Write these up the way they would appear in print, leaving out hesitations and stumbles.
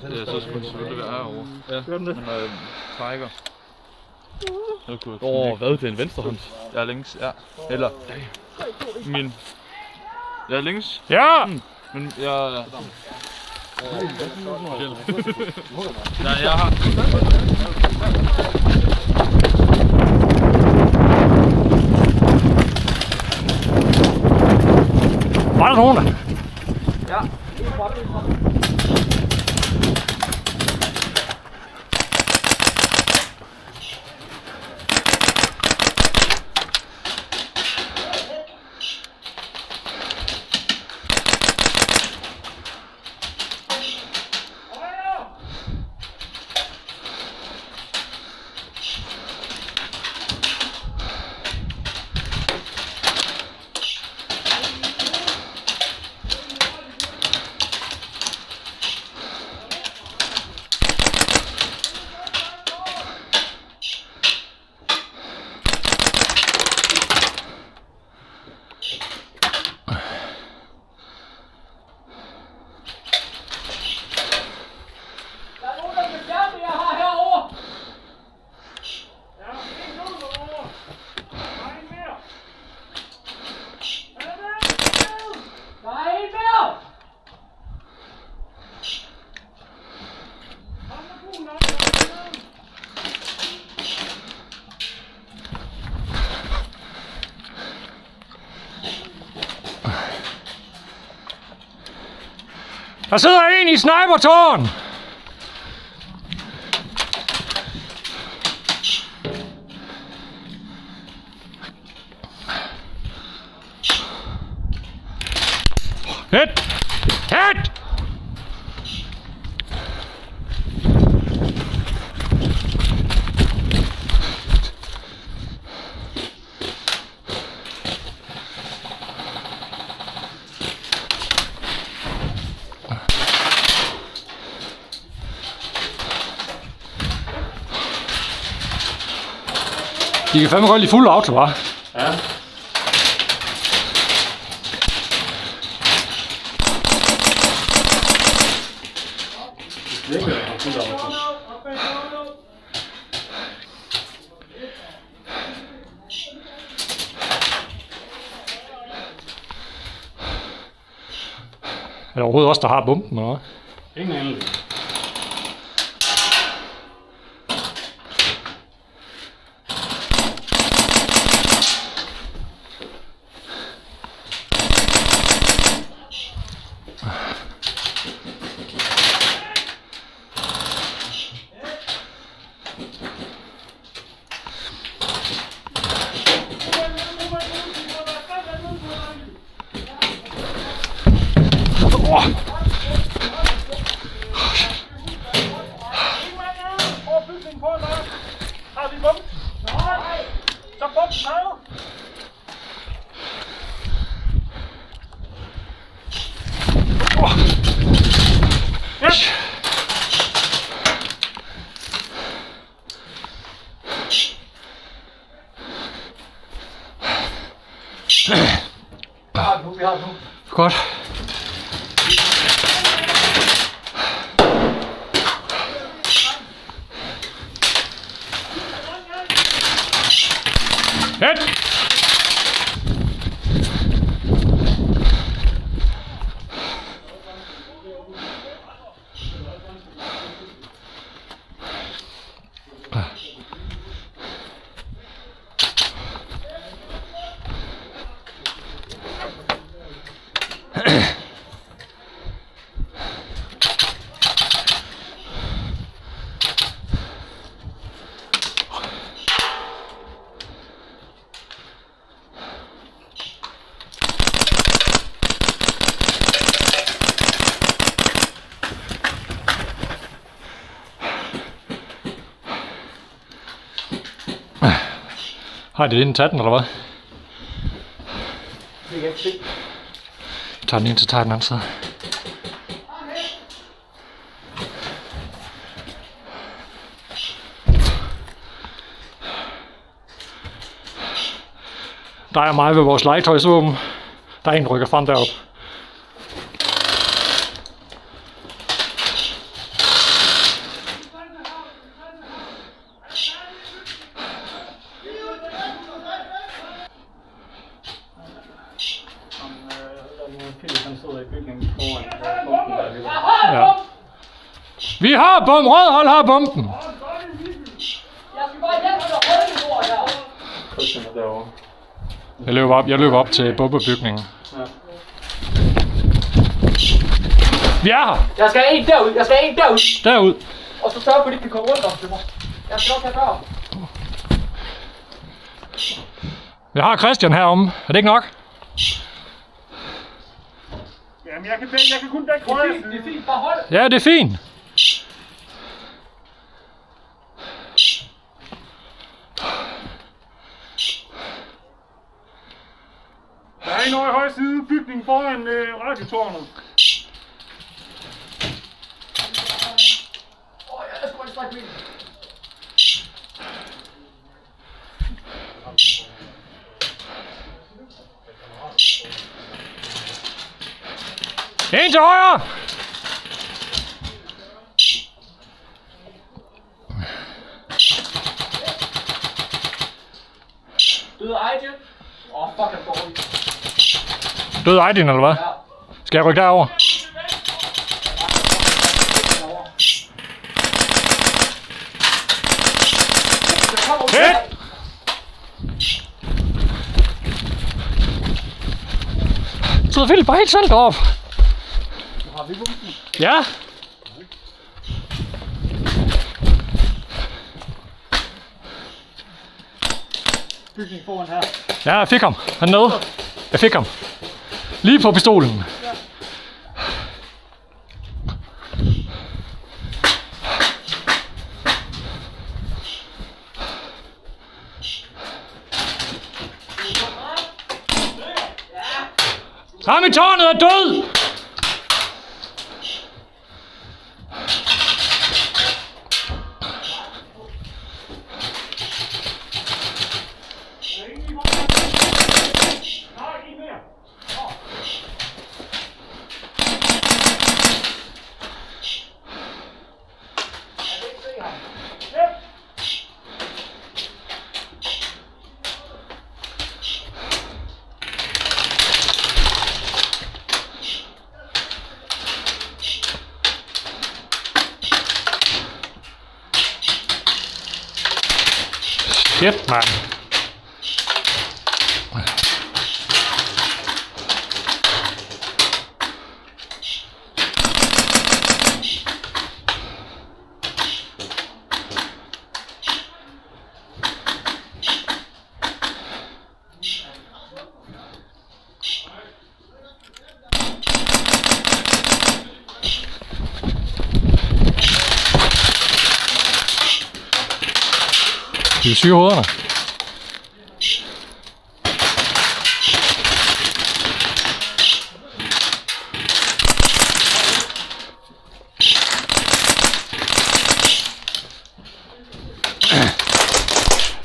Ja, så skulle den selvfølgelig være herovre. Ja, men trækker. Hvad? Det er en venstrehånd? Jeg er links, ja. Eller, min... Jeg er links. Ja! Men jeg... Nej, jeg har... Var der nogen der? Ja. Der sidder en i snipertårn! Hit! Hit! De kan fandme godt lide fuld auto, hva'? Ja. Det er fuld auto. Er der overhovedet også der har bomben, eller hvad? Ingen anelse. Har vi bump? Nej. Så bump sejler. Ja. Vi har det nu. Godt. Hit! Har de den tage den, eller hvad? Det kan jeg ikke se. Jeg tager den ind, så tager den anden side. Der er mig ved vores legetøjsvåben. Der er en, der rykker frem derop. Vi har bomben. Rød hold har bomben. Jeg skal bare hjem til røde ord her. Christian er derovre. Jeg løber op til bobbebygningen. Ja. Vi er her. Jeg skal have en derud. Derud. Og så sørg for, at de ikke kan komme rundt om til mig. Jeg skal nok have dør. Jeg har Christian heromme. Er det ikke nok? Jamen, jeg kan kun dække højre side. Det er fint, bare hold. Ja, det er fint. Der er en over i højre side bygning foran radiotårnet. Jeg skal ikke strække bilen. En til højre. Døde Ejtje. Fuck, jeg får dårligt. Døde Aydin, eller hvad? Ja. Skal jeg rykke derover? Hit! Så Philip bare helt selv derop. Ja. Bygning foran her. Ja, jeg fik ham. Han er nede. Jeg fik ham. Lige på pistolen. Ham i tårnet er død! Shit, mand. De syge hovederne.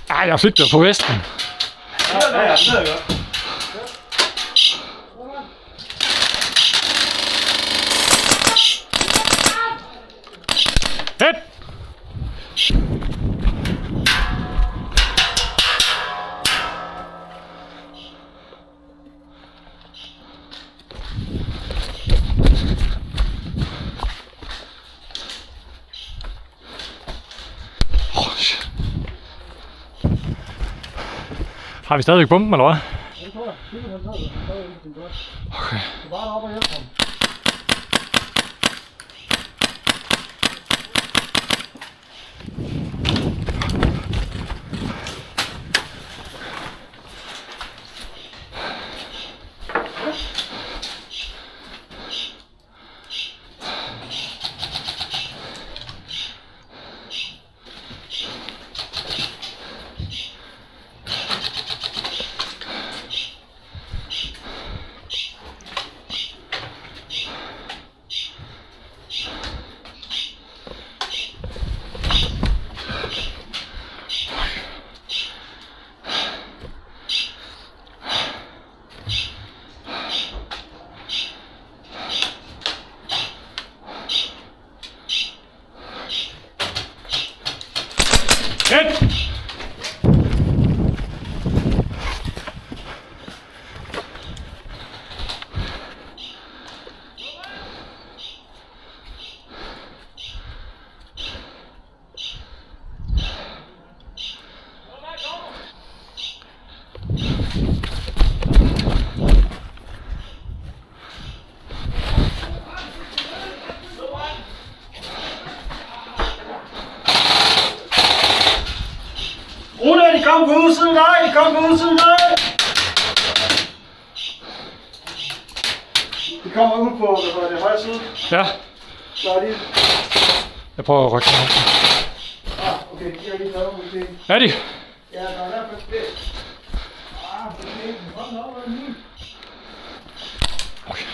Ej, jeg fik det på vesten. Ja, det ved jeg godt. Hit! Har vi stadigvæk bomben, eller hvad? Det tror jeg. Det er godt. Okay. Du bare op og hjælp ham. Hit! Kom på udsiden dig! Kom på udsiden dig! Vi kommer ud på det højre side. Ja, Så er det... jeg prøver at rykke mig. Okay, de er lige taget. Okay. Er de? Ja, der er i hvert fald det. Okay. Hold op, hvad er det nu? Okay.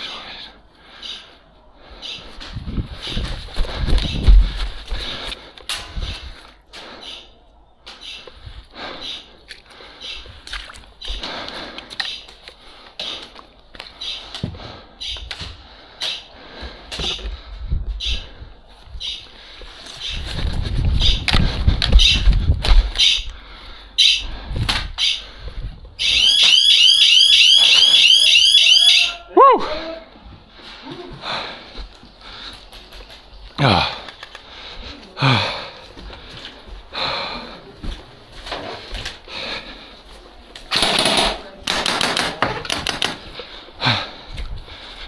Woo! Ja.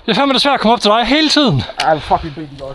Det er fandme det svært at komme op til dig hele tiden. Ej, fucking ben, de går.